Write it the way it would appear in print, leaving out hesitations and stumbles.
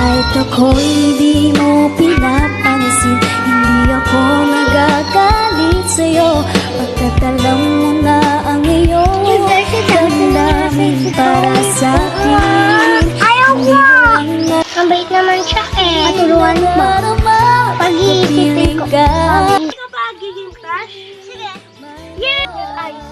Kahit ako'y di mo pinapansin, hindi ako nagagalit sa'yo, pagkat alam mo na ang iyong damdamin para sa'kin. Ayaw mo! Ang bait naman siya eh. Matulungan mo. Pag-iisipin ko. ka. Hindi ka ba giging crush? Sige. Yes! Ayos.